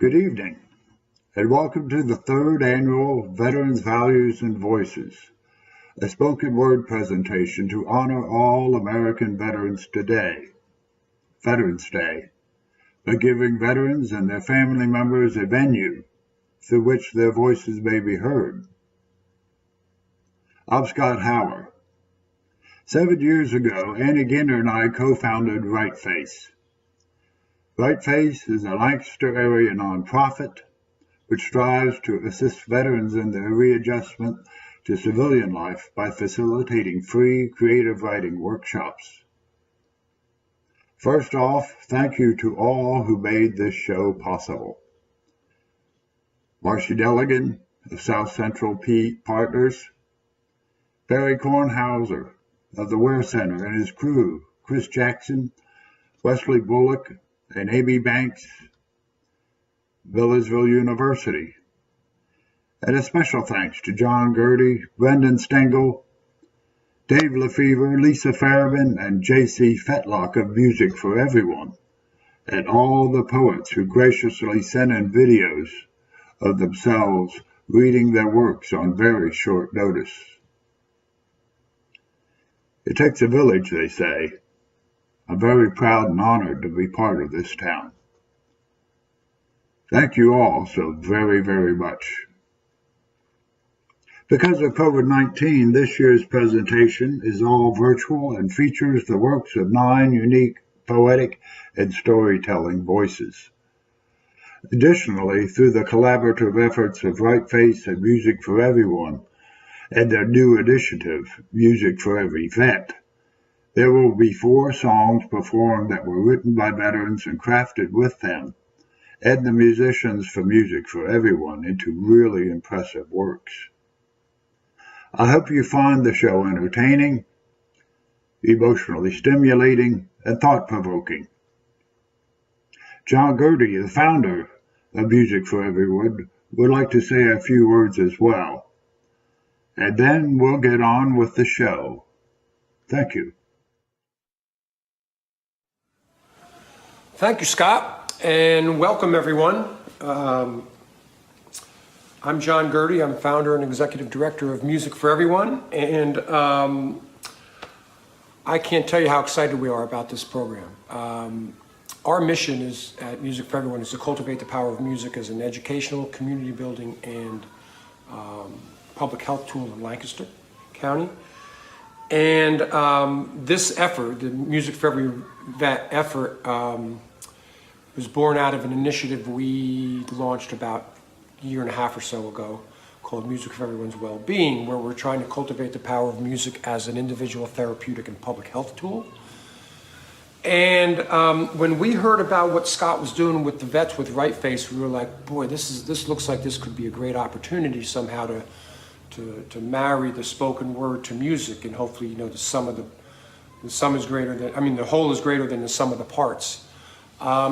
Good evening, and welcome to the third annual Veterans Values and Voices, a spoken word presentation to honor all American veterans today, Veterans Day, by giving veterans and their family members a venue through which their voices may be heard. I'm Scott Hauer. 7 years ago, Annie Ginter and I co-founded Right Face. Right Face is a Lancaster area nonprofit which strives to assist veterans in their readjustment to civilian life by facilitating free creative writing workshops. First off, thank you to all who made this show possible. Marcy Delegan of South Central Partners, Barry Kornhauser of the Ware Center and his crew, Chris Jackson, Wesley Bullock, and Amy Banks, Millersville University. And a special thanks to John Gertie, Brendan Stengel, Dave Lefevre, Lisa Farabin, and J.C. Fetlock of Music for Everyone, and all the poets who graciously sent in videos of themselves reading their works on very short notice. It takes a village, they say. I'm very proud and honored to be part of this town. Thank you all so very, very much. Because of COVID-19, this year's presentation is all virtual and features the works of 9 unique poetic and storytelling voices. Additionally, through the collaborative efforts of Right Face and Music for Everyone and their new initiative, Music for Every Vet, there will be 4 songs performed that were written by veterans and crafted with them, and the musicians for Music for Everyone into really impressive works. I hope you find the show entertaining, emotionally stimulating, and thought-provoking. John Gertie, the founder of Music for Everyone, would like to say a few words as well. And then we'll get on with the show. Thank you. Thank you, Scott, and welcome everyone. I'm John Gertie. I'm founder and executive director of Music for Everyone, and I can't tell you how excited we are about this program. Our mission is at Music for Everyone is to cultivate the power of music as an educational, community building, and public health tool in Lancaster County. And this effort, the Music for Every Vet effort, was born out of an initiative we launched about a year and a half or so ago called Music for Everyone's Well-Being, where we're trying to cultivate the power of music as an individual therapeutic and public health tool. And when we heard about what Scott was doing with the vets with Right Face, we were like, boy, this looks like this could be a great opportunity somehow to marry the spoken word to music, and hopefully, the sum is greater than, the whole is greater than the sum of the parts.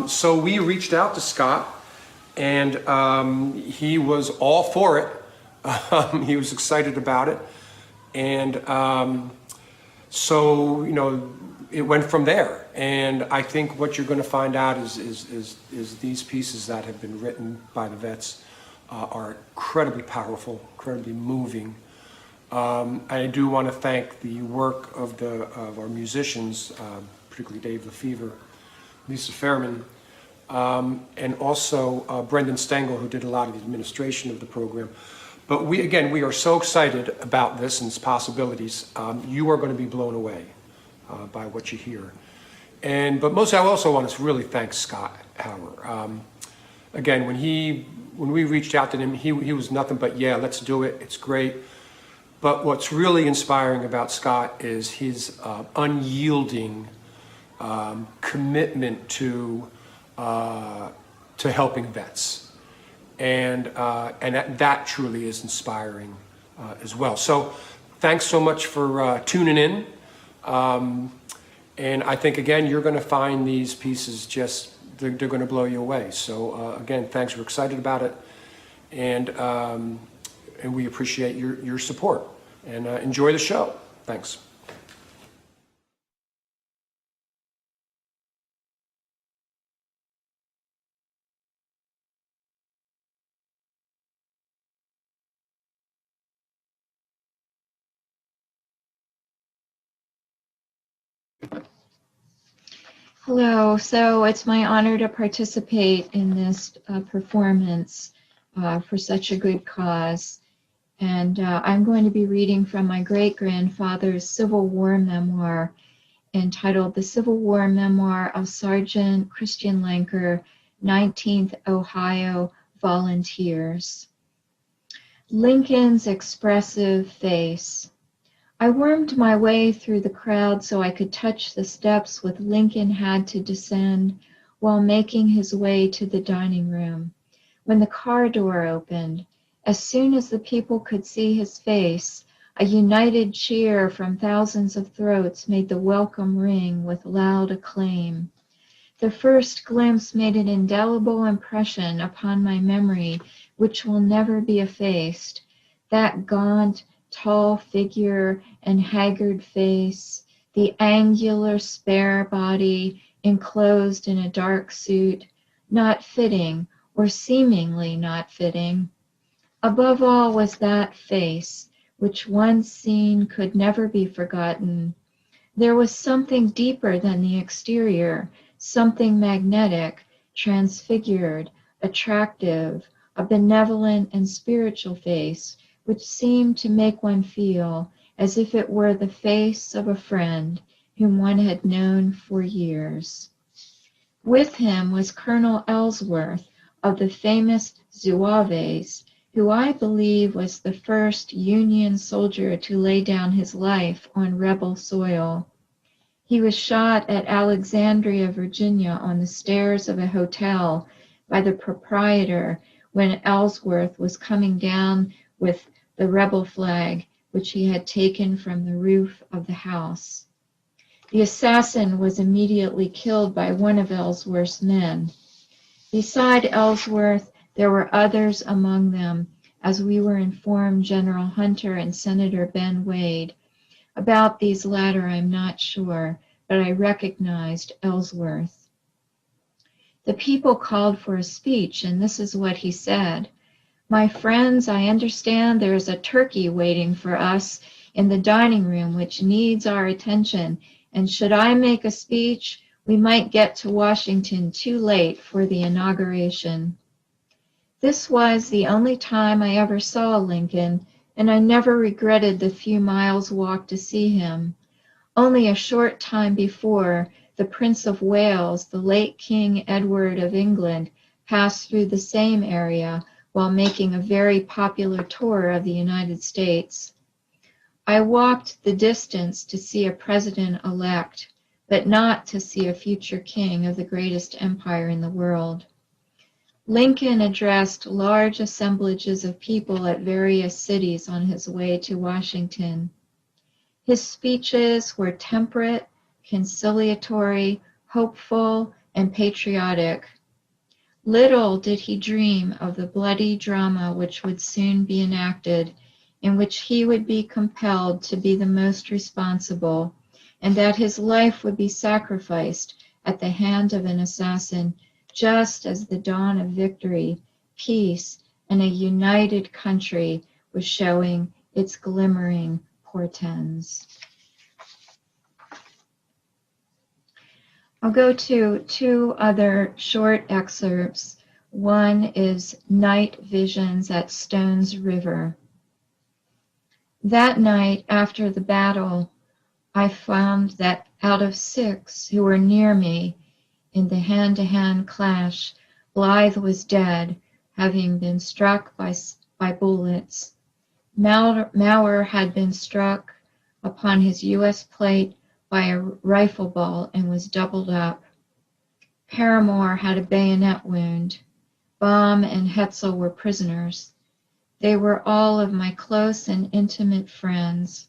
So we reached out to Scott, and he was all for it. He was excited about it, and so it went from there. And I think what you're going to find out is these pieces that have been written by the vets are incredibly powerful, incredibly moving. I do want to thank the work of our musicians, particularly Dave Lefevre, Lisa Fairman, and also Brendan Stengel, who did a lot of the administration of the program. But we are so excited about this and its possibilities. You are going to be blown away by what you hear. But most, I also want to really thank Scott Hauer. Again, when we reached out to him, he was nothing but, yeah, let's do it. It's great. But what's really inspiring about Scott is his unyielding commitment to helping vets, and that truly is inspiring as well. So, thanks so much for tuning in, and I think again you're going to find these pieces they're going to blow you away. So again, thanks. We're excited about it, and we appreciate your support, and enjoy the show. Thanks. Hello, so it's my honor to participate in this performance for such a good cause. And I'm going to be reading from my great-grandfather's Civil War memoir entitled The Civil War Memoir of Sergeant Christian Lanker, 19th Ohio Volunteers. Lincoln's expressive face. I wormed my way through the crowd so I could touch the steps with Lincoln had to descend while making his way to the dining room. When the car door opened, as soon as the people could see his face, a united cheer from thousands of throats made the welcome ring with loud acclaim. The first glimpse made an indelible impression upon my memory which will never be effaced. That gaunt, tall figure and haggard face, the angular spare body enclosed in a dark suit, not fitting or seemingly not fitting. Above all was that face, which once seen could never be forgotten. There was something deeper than the exterior, something magnetic, transfigured, attractive, a benevolent and spiritual face, which seemed to make one feel as if it were the face of a friend whom one had known for years. With him was Colonel Ellsworth of the famous Zouaves, who I believe was the first Union soldier to lay down his life on rebel soil. He was shot at Alexandria, Virginia, on the stairs of a hotel by the proprietor when Ellsworth was coming down with the rebel flag, which he had taken from the roof of the house. The assassin was immediately killed by one of Ellsworth's men. Beside Ellsworth, there were others among them, as we were informed General Hunter and Senator Ben Wade. About these latter I'm not sure, but I recognized Ellsworth. The people called for a speech, and this is what he said. My friends, I understand there is a turkey waiting for us in the dining room which needs our attention, and should I make a speech, we might get to Washington too late for the inauguration. This was the only time I ever saw Lincoln, and I never regretted the few miles walked to see him. Only a short time before, the Prince of Wales, the late King Edward of England, passed through the same area while making a very popular tour of the United States. I walked the distance to see a president-elect, but not to see a future king of the greatest empire in the world. Lincoln addressed large assemblages of people at various cities on his way to Washington. His speeches were temperate, conciliatory, hopeful, and patriotic. Little did he dream of the bloody drama which would soon be enacted, in which he would be compelled to be the most responsible, and that his life would be sacrificed at the hand of an assassin, just as the dawn of victory, peace, and a united country was showing its glimmering portents. I'll go to two other short excerpts. One is Night Visions at Stones River. That night after the battle, I found that out of 6 who were near me in the hand-to-hand clash, Blythe was dead, having been struck by bullets. Maurer had been struck upon his U.S. plate by a rifle ball and was doubled up. Paramore had a bayonet wound. Baum and Hetzel were prisoners. They were all of my close and intimate friends.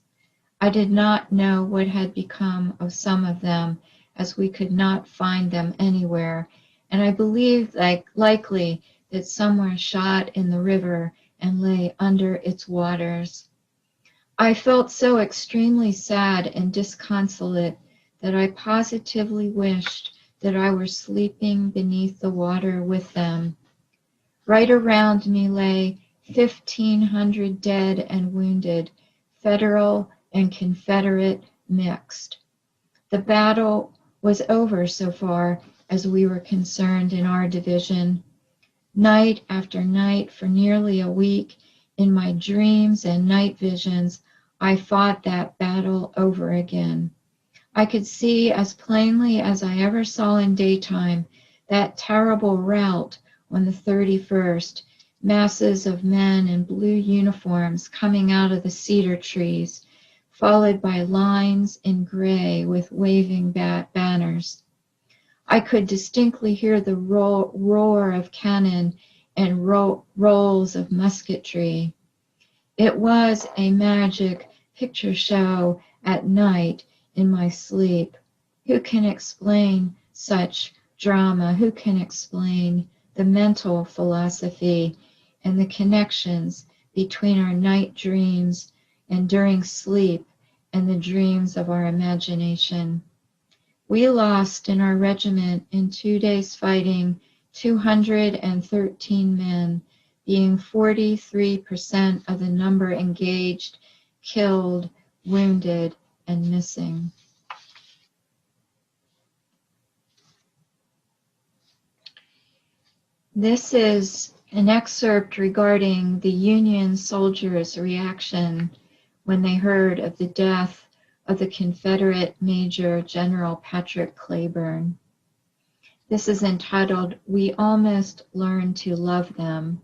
I did not know what had become of some of them, as we could not find them anywhere, and I believed likely that some were shot in the river and lay under its waters. I felt so extremely sad and disconsolate that I positively wished that I were sleeping beneath the water with them. Right around me lay 1,500 dead and wounded, Federal and Confederate mixed. The battle was over so far as we were concerned in our division. Night after night for nearly a week, in my dreams and night visions, I fought that battle over again. I could see as plainly as I ever saw in daytime that terrible rout on the 31st, masses of men in blue uniforms coming out of the cedar trees, followed by lines in gray with waving banners. I could distinctly hear the roar of cannon and rolls of musketry. It was a magic picture show at night in my sleep. Who can explain such drama? Who can explain the mental philosophy and the connections between our night dreams and during sleep and the dreams of our imagination? We lost in our regiment in 2 days fighting 213 men, being 43% of the number engaged, killed, wounded, and missing. This is an excerpt regarding the Union soldiers' reaction when they heard of the death of the Confederate Major General Patrick Cleburne. This is entitled, "We Almost Learned to Love Them."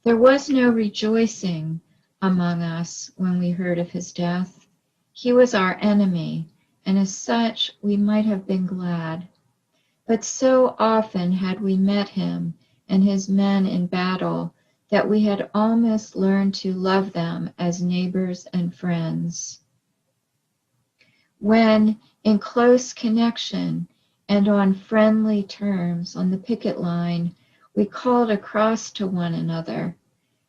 There was no rejoicing among us when we heard of his death. He was our enemy, and as such, we might have been glad. But so often had we met him and his men in battle that we had almost learned to love them as neighbors and friends. When, in close connection and on friendly terms on the picket line, we called across to one another,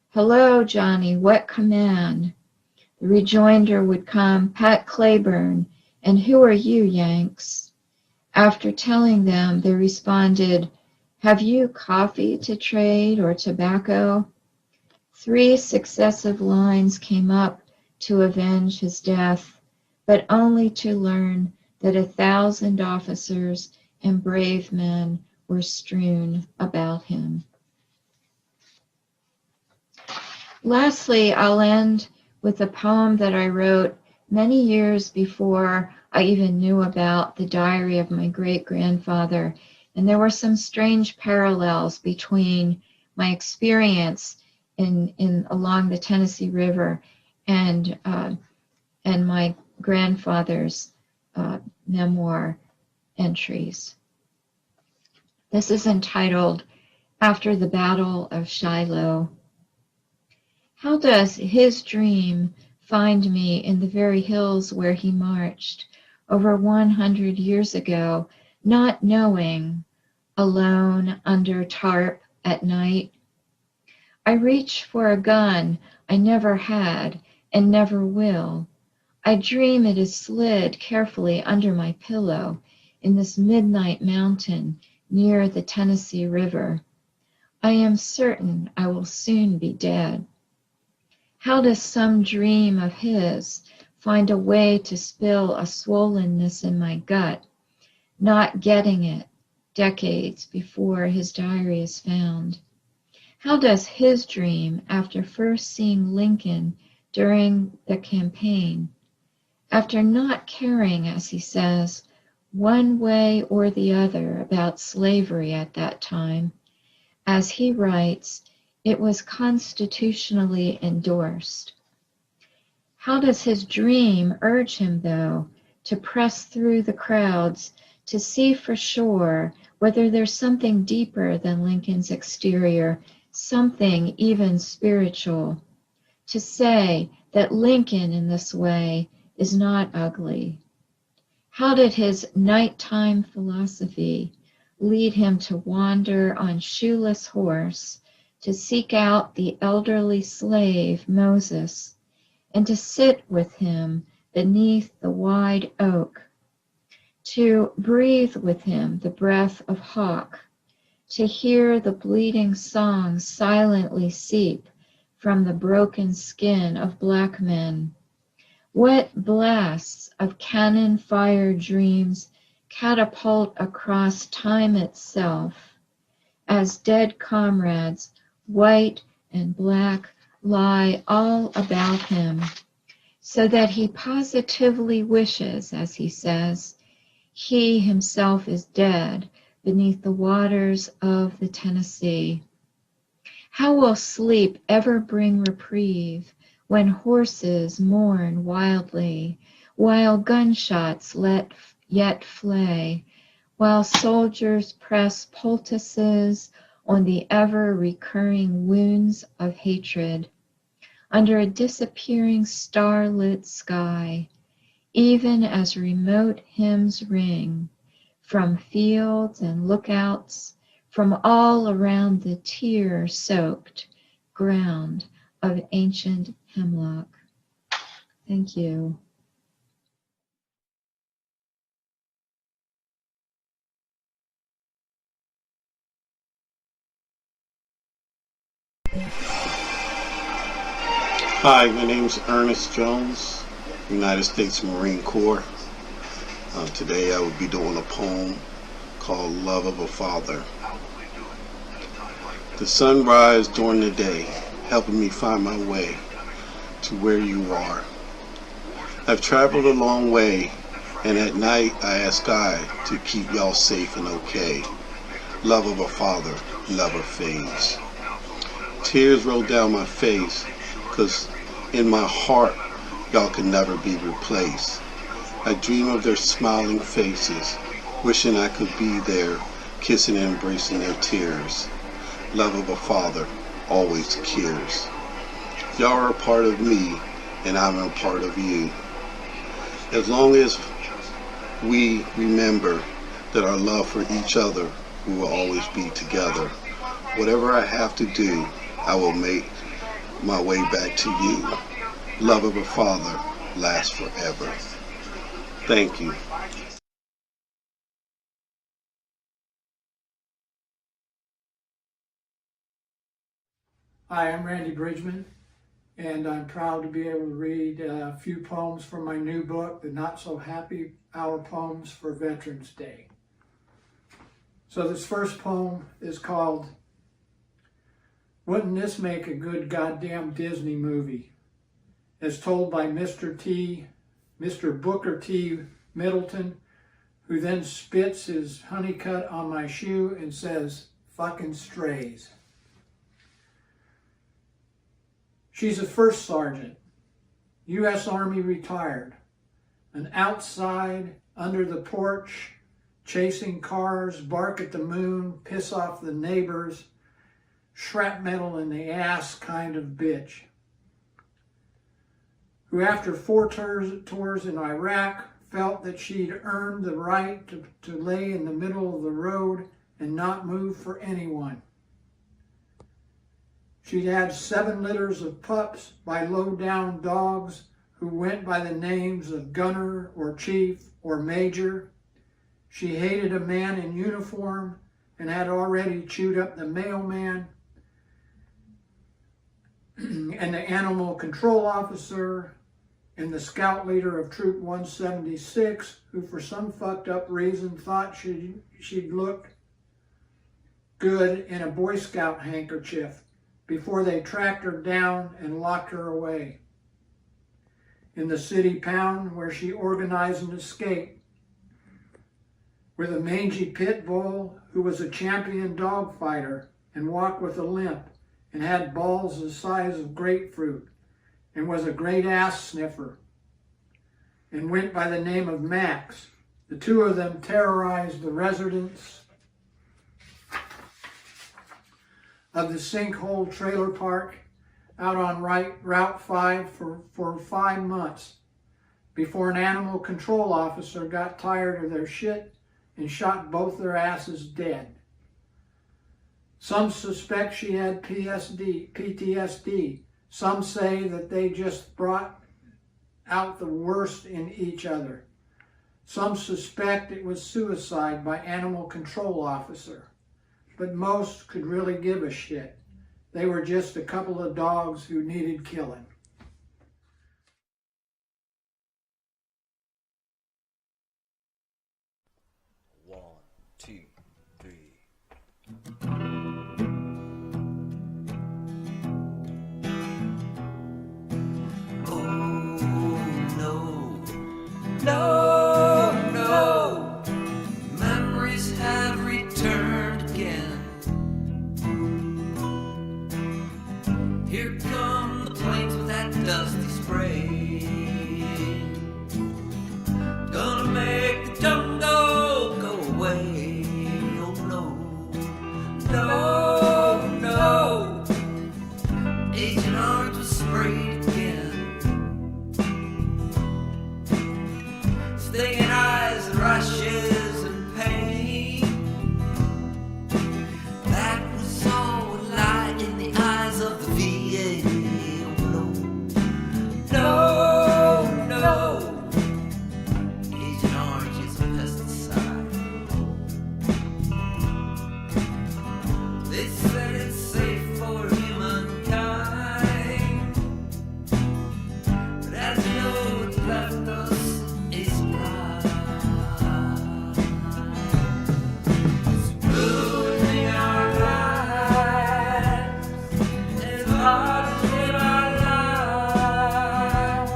"Hello, Johnny, what command?" The rejoinder would come, "Pat Cleburne, and who are you, Yanks?" After telling them, they responded, "Have you coffee to trade or tobacco?" 3 successive lines came up to avenge his death, but only to learn that 1,000 officers and brave men were strewn about him. Lastly, I'll end with a poem that I wrote many years before I even knew about the diary of my great-grandfather, and there were some strange parallels between my experience along the Tennessee River and my grandfather's memoir entries. This is entitled, "After the Battle of Shiloh." How does his dream find me in the very hills where he marched over 100 years ago, not knowing, alone under tarp at night? I reach for a gun I never had and never will. I dream it is slid carefully under my pillow in this midnight mountain near the Tennessee River. I am certain I will soon be dead. How does some dream of his find a way to spill a swollenness in my gut, not getting it decades before his diary is found? How does his dream, after first seeing Lincoln during the campaign, after not caring, as he says, one way or the other about slavery at that time, as he writes, it was constitutionally endorsed. How does his dream urge him, though, to press through the crowds to see for sure whether there's something deeper than Lincoln's exterior, something even spiritual, to say that Lincoln in this way is not ugly? How did his nighttime philosophy lead him to wander on shoeless horse to seek out the elderly slave Moses and to sit with him beneath the wide oak, to breathe with him the breath of hawk, to hear the bleeding song silently seep from the broken skin of black men? What blasts of cannon fire dreams catapult across time itself as dead comrades, white and black, lie all about him, so that he positively wishes, as he says, he himself is dead beneath the waters of the Tennessee. How will sleep ever bring reprieve when horses mourn wildly, while gunshots let yet flay, while soldiers press poultices on the ever-recurring wounds of hatred, under a disappearing star-lit sky, even as remote hymns ring from fields and lookouts, from all around the tear-soaked ground of ancient hemlock. Thank you. Hi, my name is Ernest Jones, United States Marine Corps. Today I will be doing a poem called Love of a Father. The sunrise during the day, helping me find my way to where you are. I've traveled a long way, and at night I ask God to keep y'all safe and okay. Love of a father never fades. Tears roll down my face, 'cause in my heart, y'all can never be replaced. I dream of their smiling faces, wishing I could be there, kissing and embracing their tears. Love of a father always cures. Y'all are a part of me, and I'm a part of you. As long as we remember that our love for each other, we will always be together. Whatever I have to do, I will make my way back to you. Love of a father lasts forever. Thank you. Hi, I'm Randy Bridgman, and I'm proud to be able to read a few poems from my new book, The Not So Happy Hour Poems for Veterans Day. So this first poem is called, Wouldn't This Make a Good Goddamn Disney Movie? As told by Mr. Booker T. Middleton, who then spits his honeycut on my shoe and says, fucking strays. She's a first sergeant, U.S. Army retired, an outside, under the porch, chasing cars, bark at the moon, piss off the neighbors, shrapnel in the ass kind of bitch, who after 4 tours in Iraq felt that she'd earned the right to lay in the middle of the road and not move for anyone. She'd had 7 litters of pups by low-down dogs who went by the names of Gunner or Chief or Major. She hated a man in uniform and had already chewed up the mailman and the animal control officer and the scout leader of Troop 176, who for some fucked up reason thought she'd look good in a Boy Scout handkerchief before they tracked her down and locked her away. In the city pound where she organized an escape with a mangy pit bull who was a champion dog fighter and walked with a limp and had balls the size of grapefruit and was a great ass sniffer and went by the name of Max. The two of them terrorized the residents of the Sinkhole Trailer Park out on Route 5 for 5 months before an animal control officer got tired of their shit and shot both their asses dead. Some suspect she had PTSD. Some say that they just brought out the worst in each other. Some suspect it was suicide by animal control officer. But most could really give a shit. They were just a couple of dogs who needed killing. thinking eyes, rushes, and pain. That was all a lie in the eyes of the VA. No, no, Agent Orange is a pesticide. They said it's safe for humankind, but as you know, what's left us is pride. It's ruining our lives. It's hard to live our lives.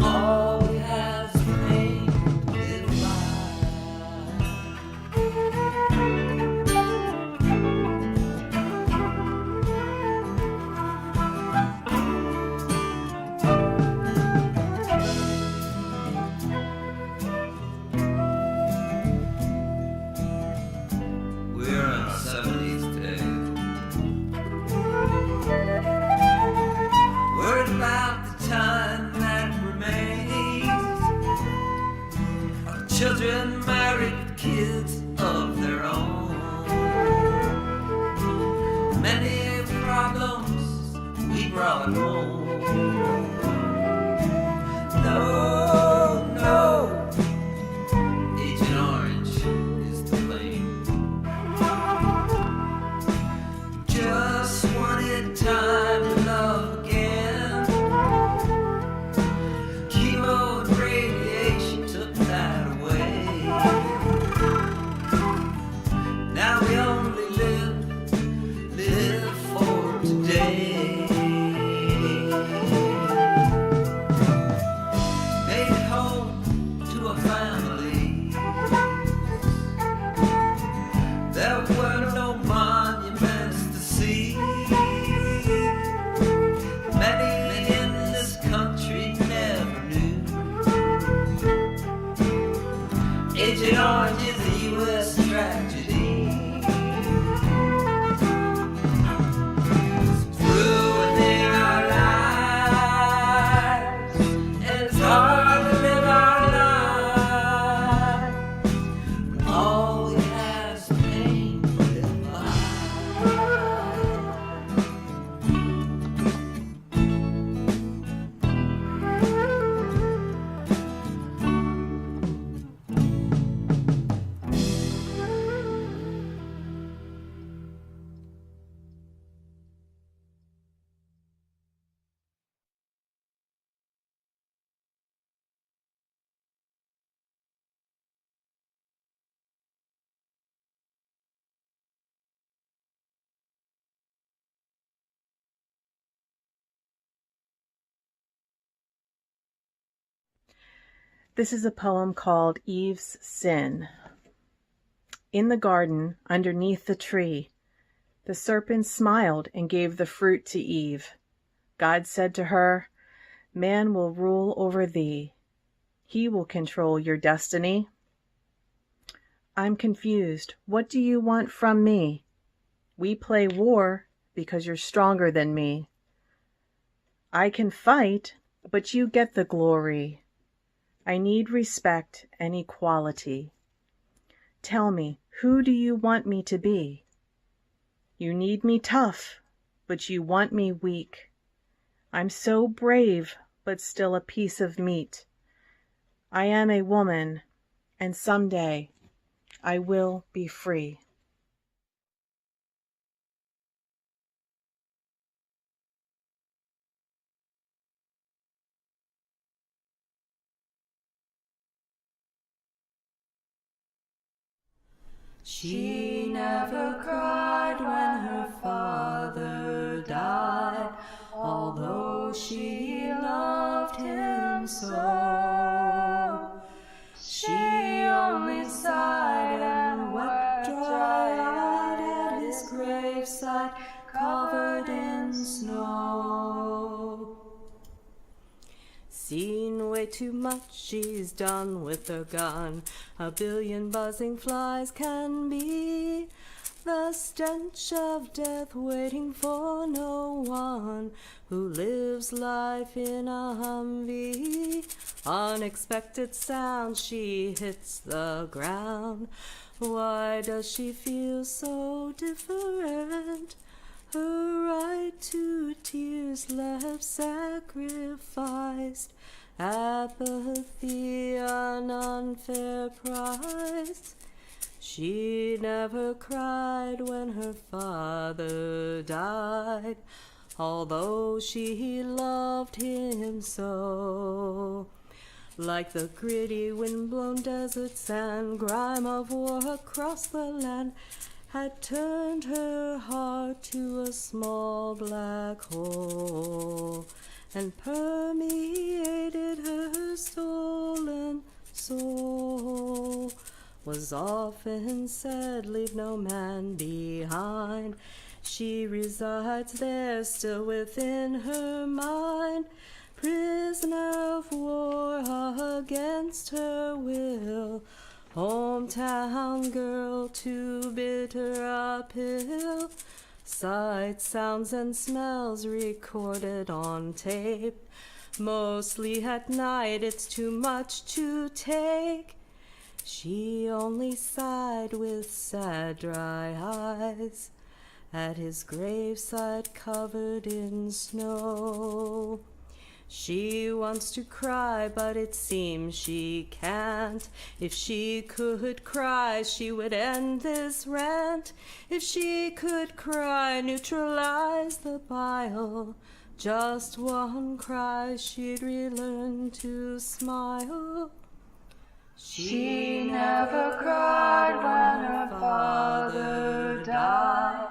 All we have is pain to live by. We're in our 70s today. Worried about the time that remains. Our children married with kids of their own. Many problems we brought home. No, no, Agent Orange is to blame. Just wanted time to love again. Chemo and radiation took that away. Now we only live for today. Made it home to a family. There were no monuments to see. Many in this country never knew. Agent Orange is a U.S. tragedy. Ruining our lives. It's hard to live our lives. All we have is pain to live by. This is a poem called Eve's Sin. In the garden, underneath the tree, the serpent smiled and gave the fruit to Eve. God said to her, "Man will rule over thee. He will control your destiny." I'm confused. What do you want from me? We play war because you're stronger than me. I can fight, but you get the glory. I need respect and equality. Tell me, who do you want me to be? You need me tough, but you want me weak. I'm so brave, but still a piece of meat. I am a woman, and someday I will be free. She never cried when her father died, although she loved him so. She only sighed and wept dry-eyed at his graveside covered in snow. Seen way too much, she's done with her gun. A billion buzzing flies can be The stench of death waiting for no one who lives life in a Humvee. Unexpected sound, she hits the ground. Why does she feel so different? Her right to tears left sacrificed. Apathy, an unfair price. She never cried when her father died, although she loved him so. Like the gritty wind-blown desert sand, grime of war across the land had turned her heart to a small black hole and permeated her stolen soul. Was often said, leave no man behind. She resides there still within her mind, prisoner of war against her will. Hometown girl, too bitter uphill. Sights, sounds, and smells recorded on tape. Mostly at night, it's too much to take. She only sighed with sad, dry eyes at his graveside covered in snow. She wants to cry, but it seems she can't. If she could cry, she would end this rant. If she could cry, neutralize the bile. Just one cry, she'd relearn to smile. She never cried when her father died.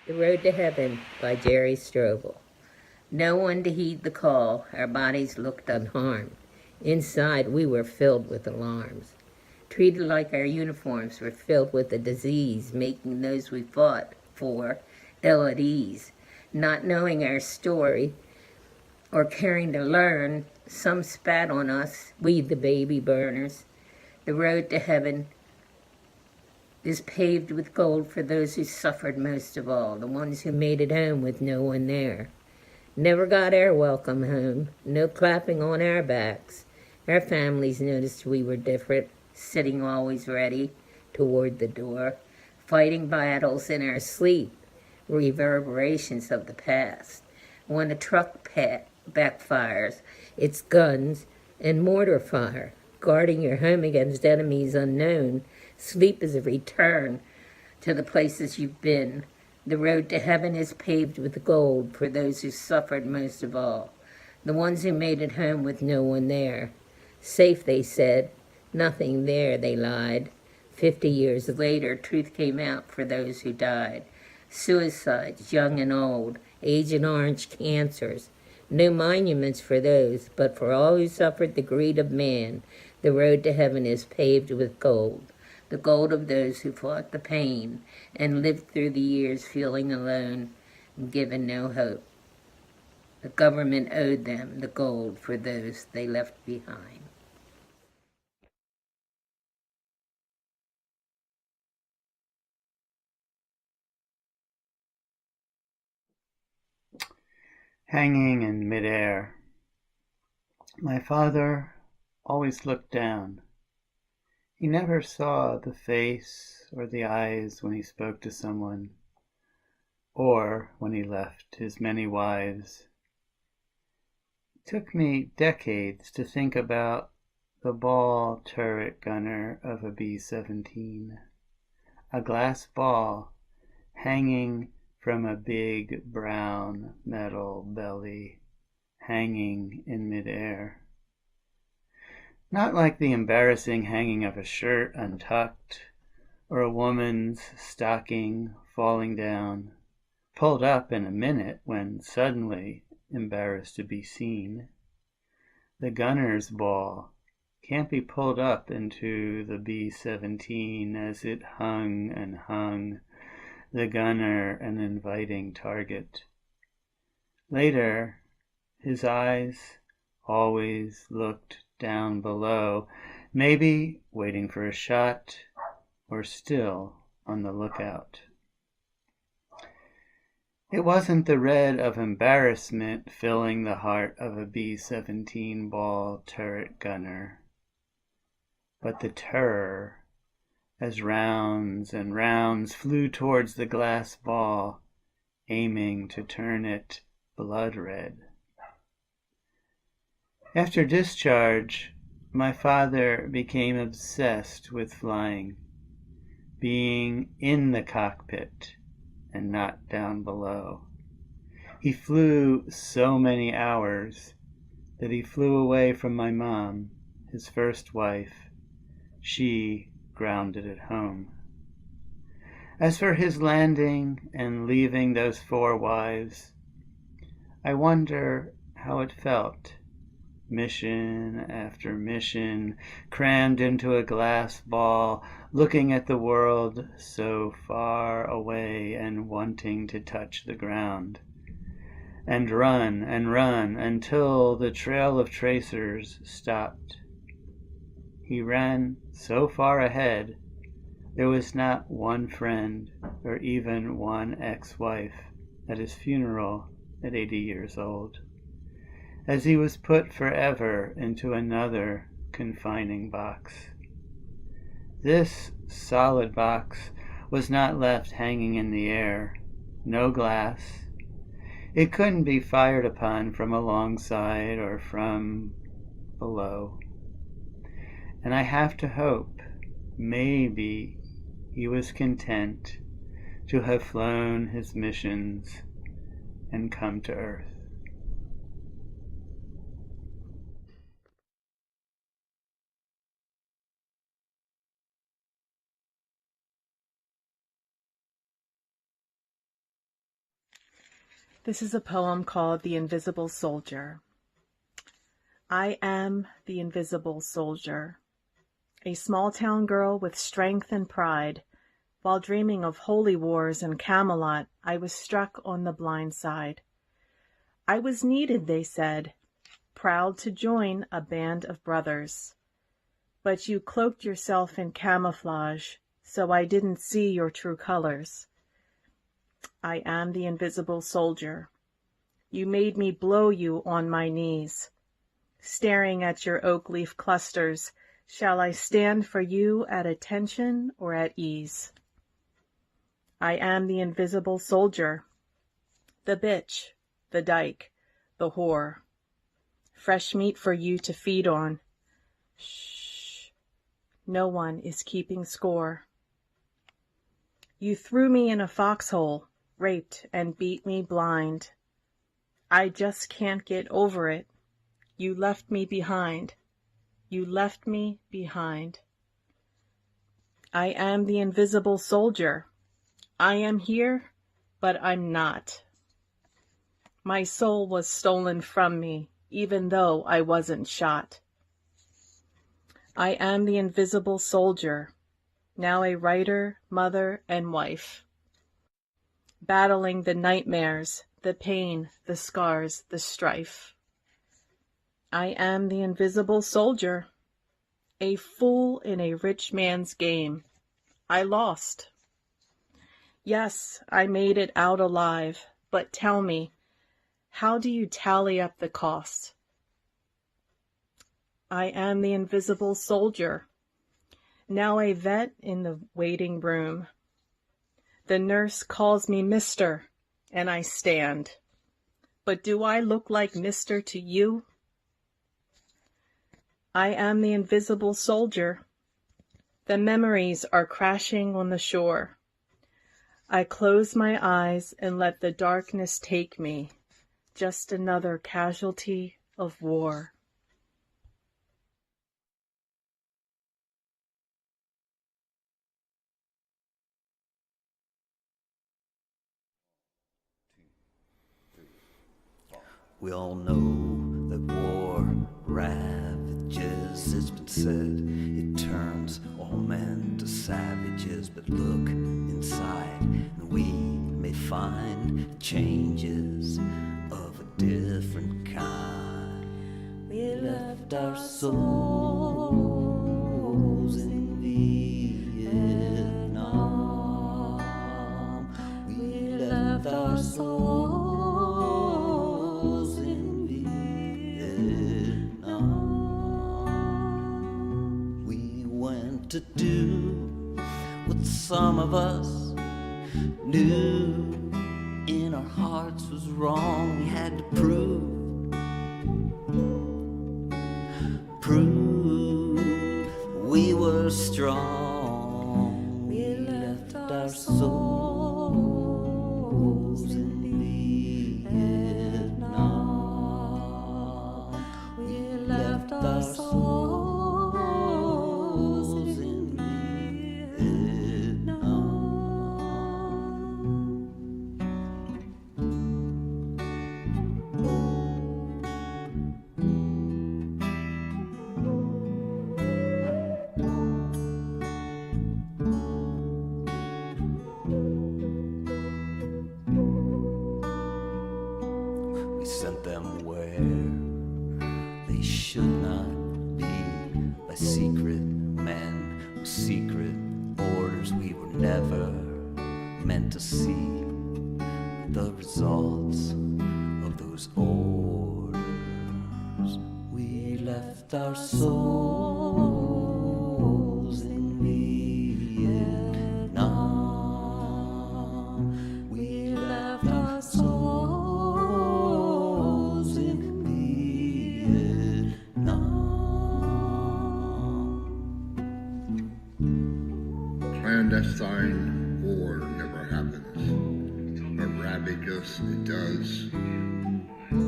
The Road to Heaven by Jerry Strobel. No one to heed the call, our bodies looked unharmed. Inside we were filled with alarms. Treated like our uniforms were filled with a disease, making those we fought for ill at ease. Not knowing our story or caring to learn, some spat on us, we the baby burners. The road to heaven is paved with gold for those who suffered most of all, the ones who made it home with no one there. Never got our welcome home, no clapping on our backs. Our families noticed we were different, sitting always ready toward the door, fighting battles in our sleep, reverberations of the past. When a truck backfires, it's guns and mortar fire, guarding your home against enemies unknown. Sleep is a return to the places you've been. The road to heaven is paved with gold for those who suffered most of all, the ones who made it home with no one there. Safe, they said. Nothing there, they lied. 50 years later, truth came out for those who died. Suicides, young and old, Agent Orange cancers. No monuments for those, but for all who suffered the greed of man, the road to heaven is paved with gold. The gold of those who fought the pain and lived through the years feeling alone and given no hope. The government owed them the gold for those they left behind. Hanging in midair. My father always looked down. He never saw the face or the eyes when he spoke to someone, or when he left his many wives. It took me decades to think about the ball turret gunner of a B-17, a glass ball hanging from a big brown metal belly, hanging in midair. Not like the embarrassing hanging of a shirt untucked, or a woman's stocking falling down, pulled up in a minute when suddenly embarrassed to be seen. The gunner's ball can't be pulled up into the B-17 as it hung and hung, the gunner an inviting target. Later, His eyes always looked down below, maybe waiting for a shot or still on the lookout. It wasn't the red of embarrassment filling the heart of a B-17 ball turret gunner, but the terror as rounds and rounds flew towards the glass ball, aiming to turn it blood red. After discharge, my father became obsessed with flying, being in the cockpit and not down below. He flew so many hours that he flew away from my mom, his first wife. She grounded at home. As for his landing and leaving those 4 wives, I wonder how it felt. Mission after mission, crammed into a glass ball, looking at the world so far away and wanting to touch the ground. And run until the trail of tracers stopped. He ran so far ahead, there was not one friend or even one ex-wife at his funeral at 80 years old, as he was put forever into another confining box. This solid box was not left hanging in the air, no glass. It couldn't be fired upon from alongside or from below. And I have to hope, maybe he was content to have flown his missions and come to Earth. This is a poem called The Invisible Soldier. I am the invisible soldier, a small-town girl with strength and pride. While dreaming of holy wars and Camelot, I was struck on the blind side. I was needed, they said, proud to join a band of brothers. But you cloaked yourself in camouflage, so I didn't see your true colors. I am the invisible soldier. You made me blow you on my knees. Staring at your oak leaf clusters, shall I stand for you at attention or at ease? I am the invisible soldier, the bitch, the dyke, the whore. Fresh meat for you to feed on. Shh, no one is keeping score. You threw me in a foxhole, raped and beat me blind. I just can't get over it. You left me behind. You left me behind. I am the invisible soldier. I am here, but I'm not. My soul was stolen from me, even though I wasn't shot. I am the invisible soldier, now a writer, mother, and wife. Battling the nightmares, the pain, the scars, the strife. I am the invisible soldier, a fool in a rich man's game. I lost. Yes, I made it out alive, but tell me, how do you tally up the cost? I am the invisible soldier, now a vet in the waiting room. The nurse calls me Mister, and I stand. But do I look like Mister to you? I am the invisible soldier. The memories are crashing on the shore. I close my eyes and let the darkness take me, just another casualty of war. We all know that war ravages, it's been said, it turns all men to savages. But look inside, and we may find changes of a different kind. We left our souls in Vietnam. We left our souls in Vietnam. We went to do what some of us knew in our hearts was wrong. We had to prove we were strong. We left our souls in Vietnam. We left our souls in Vietnam. We sent them where they should not be, by secret men with secret orders. We were never meant to see the results of those orders. We left our souls in Vietnam. We left our souls in Vietnam. Clandestine war never happens, but ravage it does.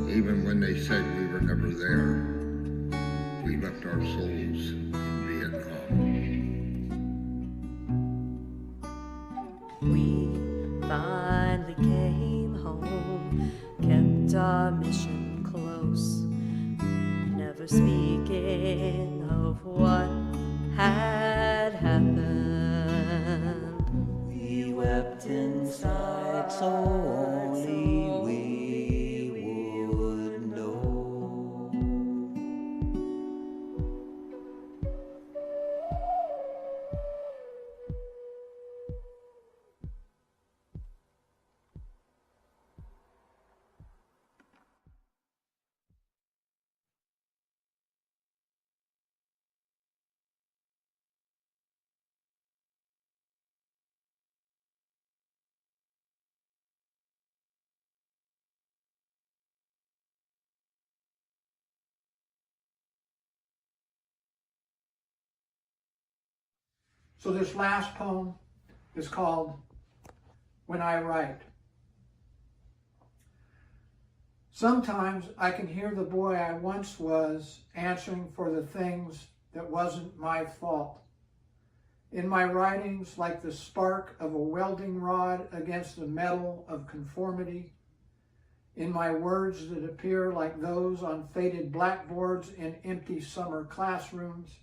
Even when they said we were never there, we left our souls in Vietnam. We finally came home, kept our mission close, never speaking of what had happened. We wept inside so only we would know. So this last poem is called When I Write. Sometimes I can hear the boy I once was answering for the things that wasn't my fault. In my writings, like the spark of a welding rod against the metal of conformity. In my words that appear like those on faded blackboards in empty summer classrooms.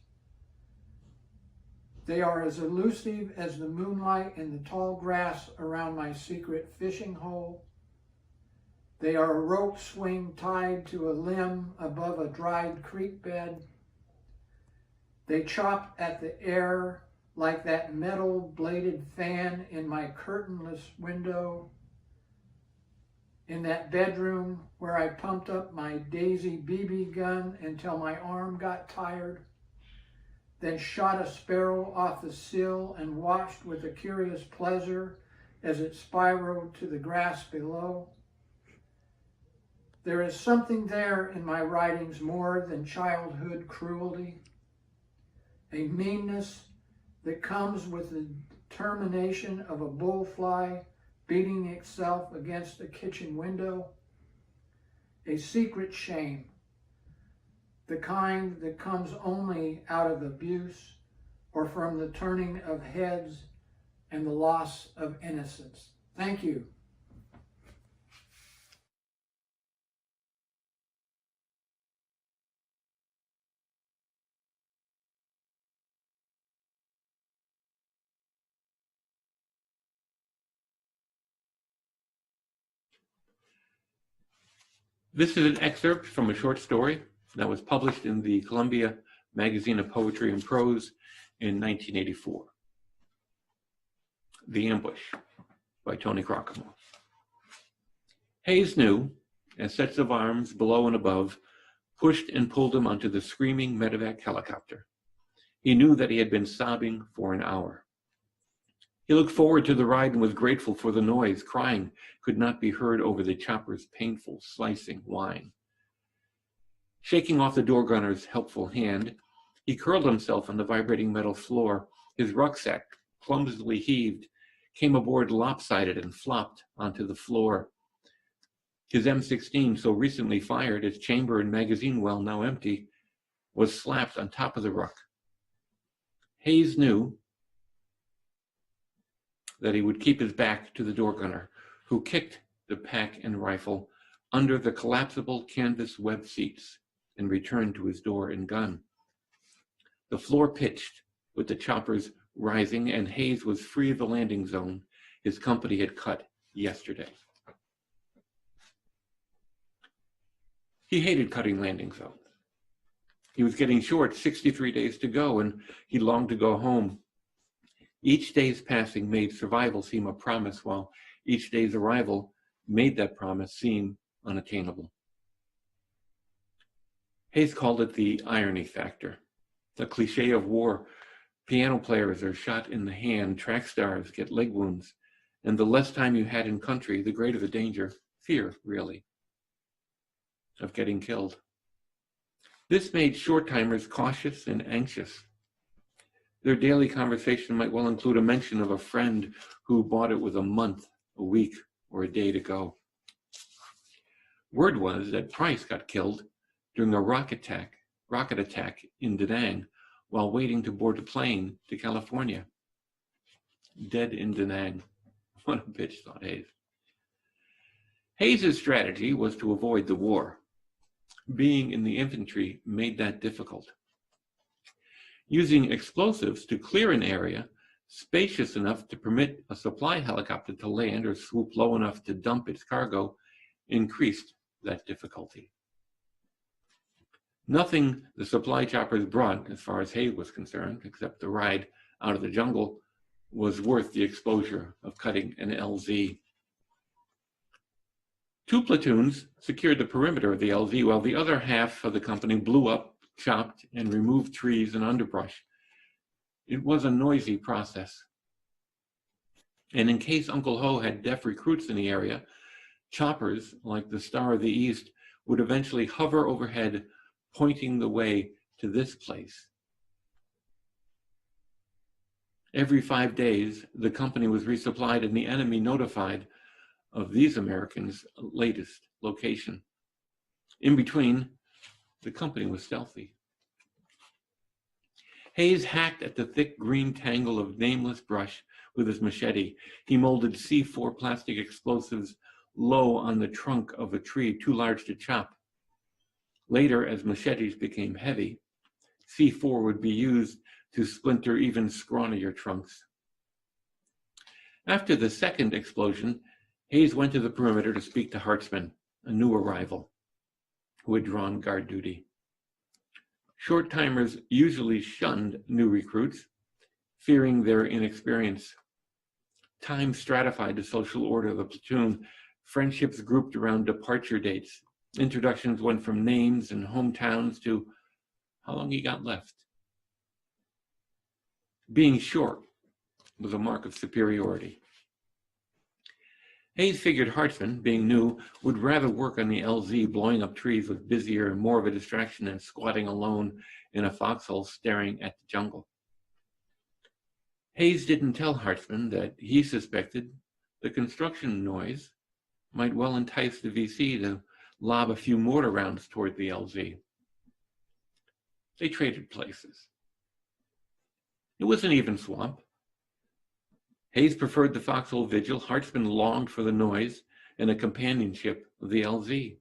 They are as elusive as the moonlight in the tall grass around my secret fishing hole. They are a rope swing tied to a limb above a dried creek bed. They chop at the air like that metal-bladed fan in my curtainless window. In that bedroom where I pumped up my Daisy BB gun until my arm got tired. Then shot a sparrow off the sill and watched with a curious pleasure as it spiraled to the grass below. There is something there in my writings more than childhood cruelty, a meanness that comes with the determination of a bullfly beating itself against a kitchen window, a secret shame, the kind that comes only out of abuse or from the turning of heads and the loss of innocence. Thank you. This is an excerpt from a short story that was published in the Columbia Magazine of Poetry and Prose in 1984. The Ambush by Tony Crocamo. Hayes knew, as sets of arms below and above pushed and pulled him onto the screaming medevac helicopter. He knew that he had been sobbing for an hour. He looked forward to the ride and was grateful for the noise. Crying could not be heard over the chopper's painful, slicing whine. Shaking off the door gunner's helpful hand, he curled himself on the vibrating metal floor. His rucksack, clumsily heaved, came aboard lopsided and flopped onto the floor. His M16, so recently fired, its chamber and magazine well now empty, was slapped on top of the ruck. Hayes knew that he would keep his back to the door gunner, who kicked the pack and rifle under the collapsible canvas web seats and returned to his door and gun. The floor pitched with the choppers rising, and Hayes was free of the landing zone his company had cut yesterday. He hated cutting landing zones. He was getting short, 63 days to go, and he longed to go home. Each day's passing made survival seem a promise, while each day's arrival made that promise seem unattainable. Hayes called it the irony factor, the cliche of war. Piano players are shot in the hand, track stars get leg wounds, and the less time you had in country, the greater the danger, fear, really, of getting killed. This made short-timers cautious and anxious. Their daily conversation might well include a mention of a friend who bought it with a month, a week, or a day to go. Word was that Price got killed during a rocket attack in Da Nang while waiting to board a plane to California. Dead in Da Nang. What a bitch, thought Hayes. Hayes' strategy was to avoid the war. Being in the infantry made that difficult. Using explosives to clear an area spacious enough to permit a supply helicopter to land or swoop low enough to dump its cargo increased that difficulty. Nothing the supply choppers brought, as far as Hayes was concerned, except the ride out of the jungle, was worth the exposure of cutting an LZ. 2 platoons secured the perimeter of the LZ, while the other half of the company blew up, chopped, and removed trees and underbrush. It was a noisy process. And in case Uncle Ho had deaf recruits in the area, choppers, like the Star of the East, would eventually hover overhead, pointing the way to this place. Every 5 days, the company was resupplied and the enemy notified of these Americans' latest location. In between, the company was stealthy. Hayes hacked at the thick green tangle of nameless brush with his machete. He molded C4 plastic explosives low on the trunk of a tree too large to chop. Later, as machetes became heavy, C4 would be used to splinter even scrawnier trunks. After the second explosion, Hayes went to the perimeter to speak to Hartzman, a new arrival, who had drawn guard duty. Short-timers usually shunned new recruits, fearing their inexperience. Time stratified the social order of the platoon. Friendships grouped around departure dates. Introductions went from names and hometowns to how long he got left. Being short was a mark of superiority. Hayes figured Hartzman, being new, would rather work on the LZ. Blowing up trees was busier and more of a distraction than squatting alone in a foxhole staring at the jungle. Hayes didn't tell Hartzman that he suspected the construction noise might well entice the VC to lob a few mortar rounds toward the LZ. They traded places. It was an even swamp. Hayes preferred the foxhole vigil. Hartzman longed for the noise and the companionship of the LZ.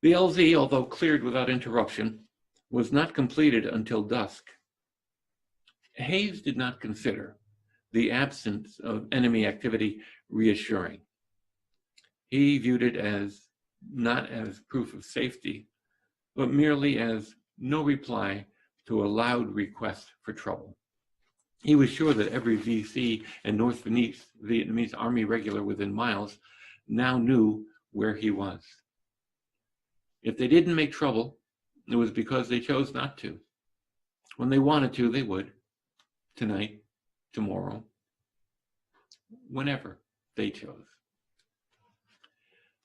The LZ, although cleared without interruption, was not completed until dusk. Hayes did not consider the absence of enemy activity reassuring. He viewed it as not as proof of safety, but merely as no reply to a loud request for trouble. He was sure that every VC and North Vietnamese Army regular within miles now knew where he was. If they didn't make trouble, it was because they chose not to. When they wanted to, they would. Tonight, tomorrow, whenever they chose.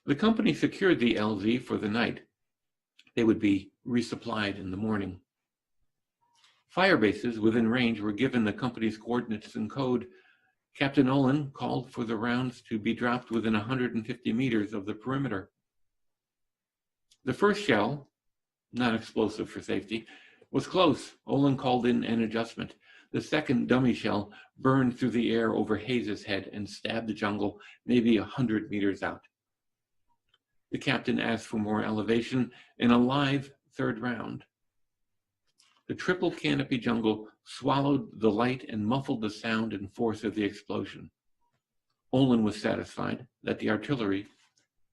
The company secured the LZ for the night. They would be resupplied in the morning. Fire bases within range were given the company's coordinates and code. Captain Olin called for the rounds to be dropped within 150 meters of the perimeter. The first shell, not explosive for safety, was close. Olin called in an adjustment. The second dummy shell burned through the air over Hayes's head and stabbed the jungle maybe 100 meters out. The captain asked for more elevation and a live third round. The triple canopy jungle swallowed the light and muffled the sound and force of the explosion. Olin was satisfied that the artillery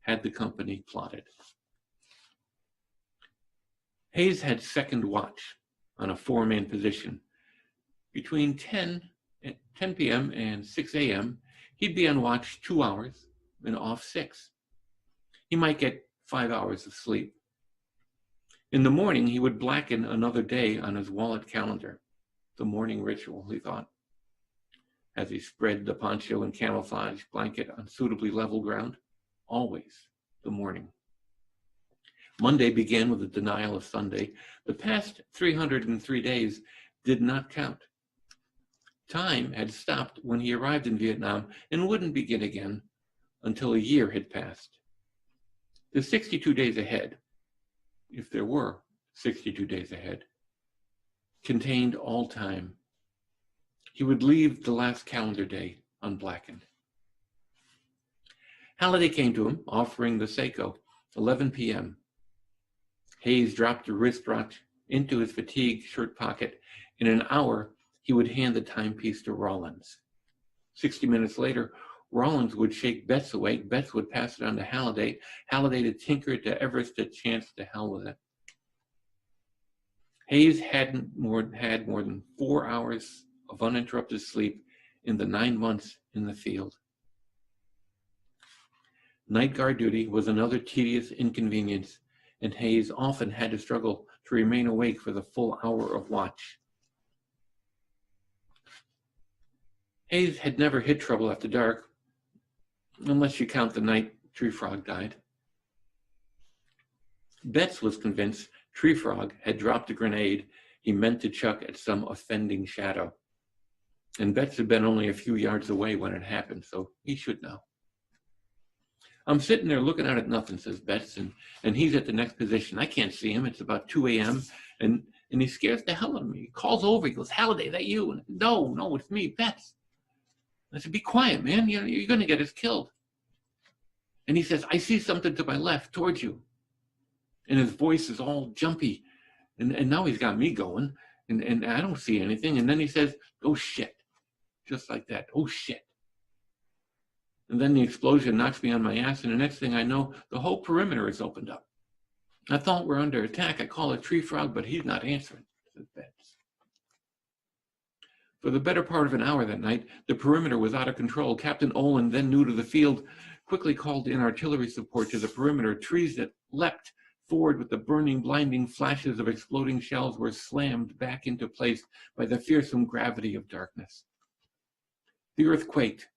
had the company plotted. Hayes had second watch on a four-man position. Between 10 p.m. and 6 a.m., he'd be on watch 2 hours and off 6. He might get 5 hours of sleep. In the morning, he would blacken another day on his wallet calendar. The morning ritual, he thought, as he spread the poncho and camouflage blanket on suitably level ground. Always the morning. Monday began with the denial of Sunday. The past 303 days did not count. Time had stopped when he arrived in Vietnam and wouldn't begin again until a year had passed. The 62 days ahead, if there were 62 days ahead, contained all time. He would leave the last calendar day unblackened. Halliday came to him, offering the Seiko, 11 p.m. Hayes dropped a wristwatch into his fatigue shirt pocket. In an hour, he would hand the timepiece to Rawlins. 60 minutes later, Rawlins would shake Betts awake. Betts would pass it on to Halliday. Halliday to tinker to Everest a chance to hell with it. Hayes had more than 4 hours of uninterrupted sleep in the 9 months in the field. Night guard duty was another tedious inconvenience, and Hayes often had to struggle to remain awake for the full hour of watch. Hayes had never hit trouble after dark, unless you count the night Tree Frog died. Betts was convinced Tree Frog had dropped a grenade he meant to chuck at some offending shadow. And Betts had been only a few yards away when it happened, so he should know. I'm sitting there looking out at nothing, says Betts, and he's at the next position. I can't see him. It's about 2 a.m., and he scares the hell out of me. He calls over. He goes, Halliday, that you? And, no, it's me, Betts. I said, be quiet, man. You're going to get us killed. And he says, I see something to my left towards you. And his voice is all jumpy. And now he's got me going. And I don't see anything. And then he says, oh, shit. Just like that. Oh, shit. And then the explosion knocks me on my ass. And the next thing I know, the whole perimeter is opened up. I thought we're under attack. I call it Tree Frog, but he's not answering, says Betts. For the better part of an hour that night, the perimeter was out of control. Captain Olin, then new to the field, quickly called in artillery support to the perimeter. Trees that leapt forward with the burning, blinding flashes of exploding shells were slammed back into place by the fearsome gravity of darkness. The earth quaked.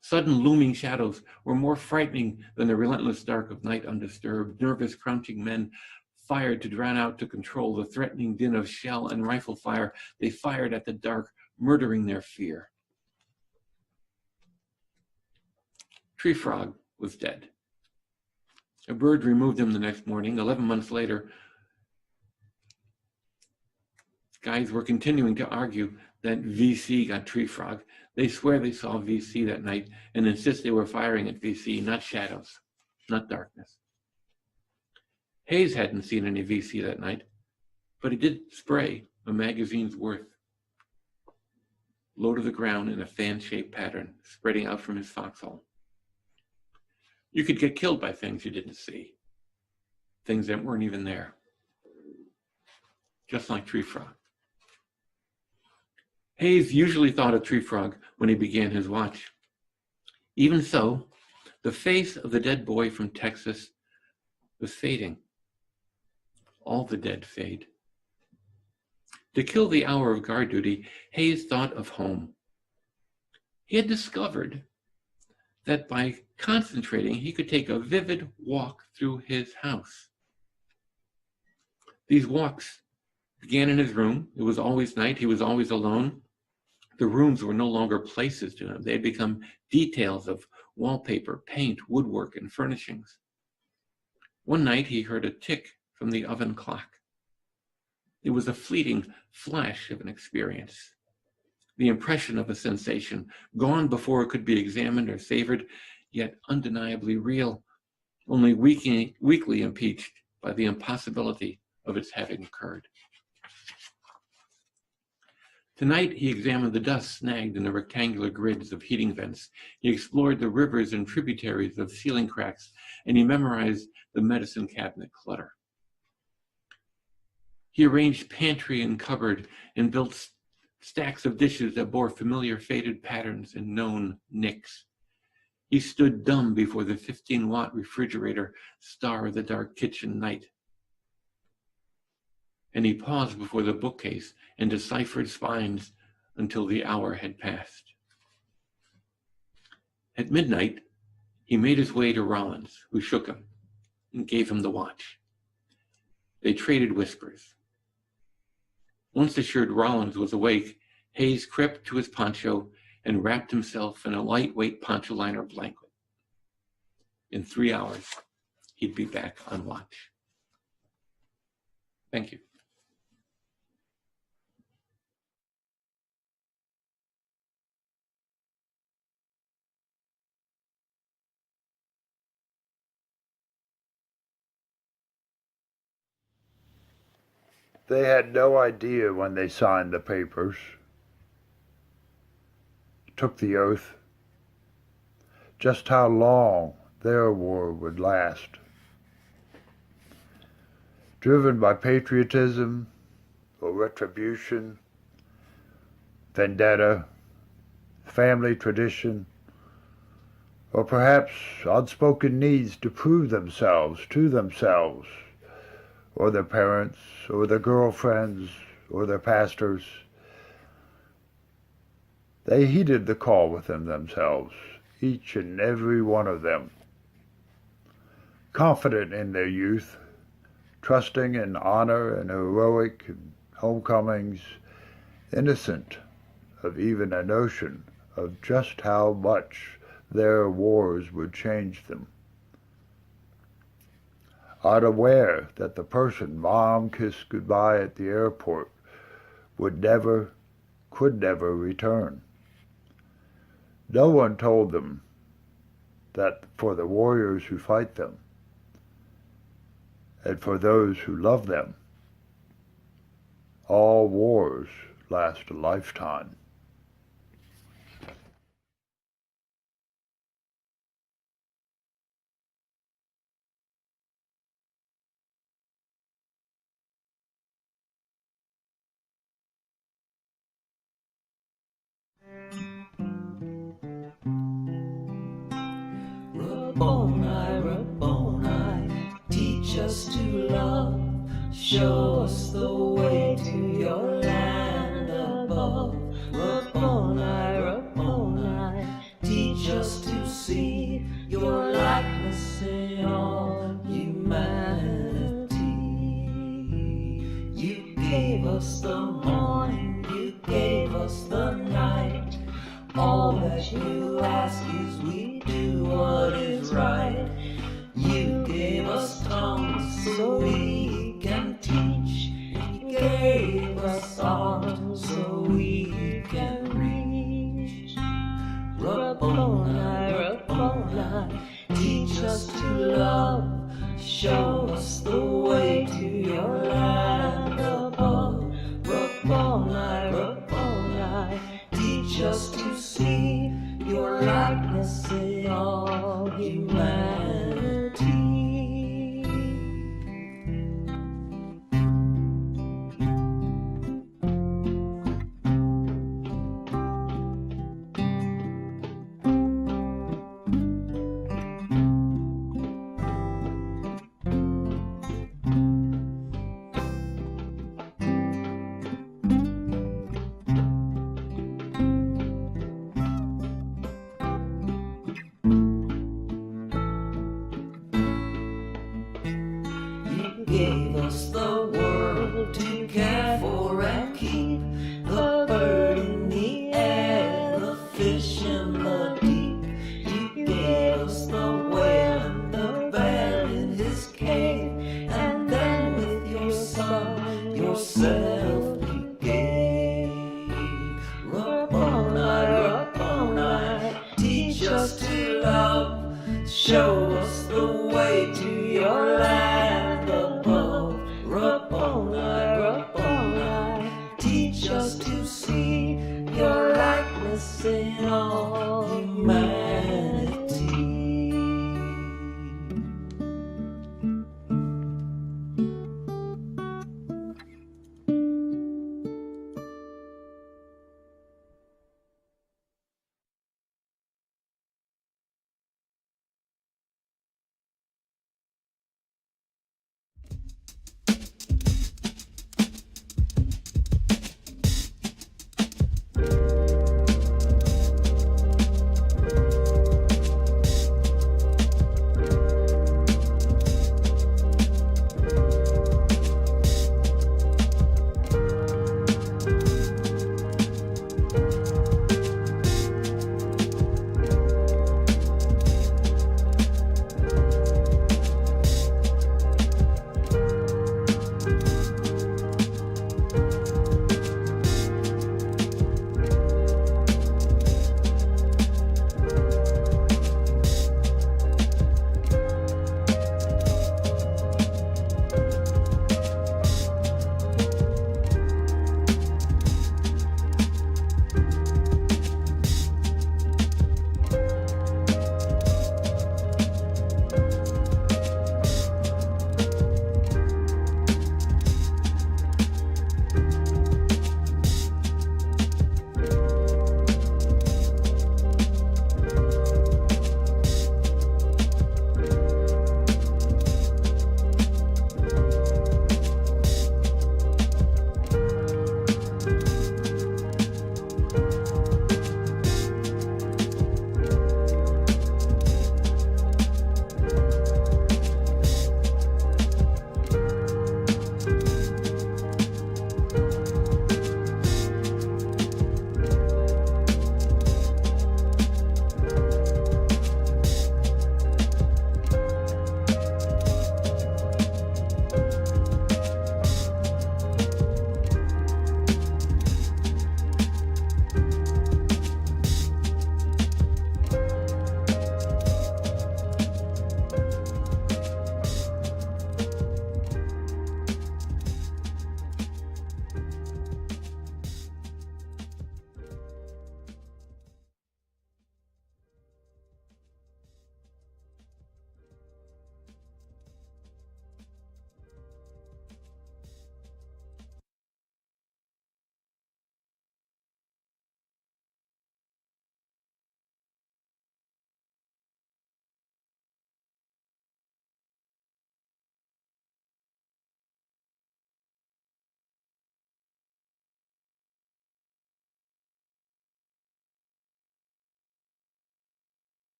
Sudden looming shadows were more frightening than the relentless dark of night undisturbed. Nervous, crouching men fired to drown out to control the threatening din of shell and rifle fire. They fired at the dark, murdering their fear. Tree Frog was dead. A bird removed him the next morning. 11 months later, guys were continuing to argue that VC got Tree Frog. They swear they saw VC that night and insist they were firing at VC, not shadows, not darkness. Hayes hadn't seen any VC that night, but he did spray a magazine's worth low to the ground in a fan-shaped pattern, spreading out from his foxhole. You could get killed by things you didn't see, things that weren't even there, just like Tree Frog. Hayes usually thought of Tree Frog when he began his watch. Even so, the face of the dead boy from Texas was fading. All the dead fade. To kill the hour of guard duty, Hayes thought of home. He had discovered that by concentrating, he could take a vivid walk through his house. These walks began in his room. It was always night. He was always alone. The rooms were no longer places to him. They had become details of wallpaper, paint, woodwork, and furnishings. One night, he heard a tick from the oven clock. It was a fleeting flash of an experience, the impression of a sensation, gone before it could be examined or savored, yet undeniably real, only weakly impeached by the impossibility of its having occurred. Tonight, he examined the dust snagged in the rectangular grids of heating vents. He explored the rivers and tributaries of ceiling cracks, and he memorized the medicine cabinet clutter. He arranged pantry and cupboard and built stacks of dishes that bore familiar faded patterns and known nicks. He stood dumb before the 15-watt refrigerator, star of the dark kitchen night. And he paused before the bookcase and deciphered spines until the hour had passed. At midnight, he made his way to Rollins, who shook him and gave him the watch. They traded whispers. Once assured Rollins was awake, Hayes crept to his poncho and wrapped himself in a lightweight poncho liner blanket. In 3 hours, he'd be back on watch. Thank you. They had no idea when they signed the papers, took the oath, just how long their war would last. Driven by patriotism or retribution, vendetta, family tradition, or perhaps unspoken needs to prove themselves to themselves, or their parents, or their girlfriends, or their pastors. They heeded the call within themselves, each and every one of them. Confident in their youth, trusting in honor and heroic homecomings, innocent of even a notion of just how much their wars would change them. Unaware that the person Mom kissed goodbye at the airport could never return. No one told them that for the warriors who fight them, and for those who love them, all wars last a lifetime. Rabboni, teach us to love, show us the way to your land above. Rabboni, teach us to see your likeness in all humanity. You gave us the morning, you gave us the night. All that you ask is we do what is right. You gave us tongues so we can teach. You gave us arms so we can reach. Rabboni, Rabboni, teach us to love. Show us the way to your land above. Rabboni, Rabboni, teach us to see your light. missing all humanity. You gave us the world to care for and keep, the bird in the air, the fish in the deep. You gave us the whale and the bear in his cave, and then with your son, yourself you gave. Rabboni, teach us to love, show us the way to your land.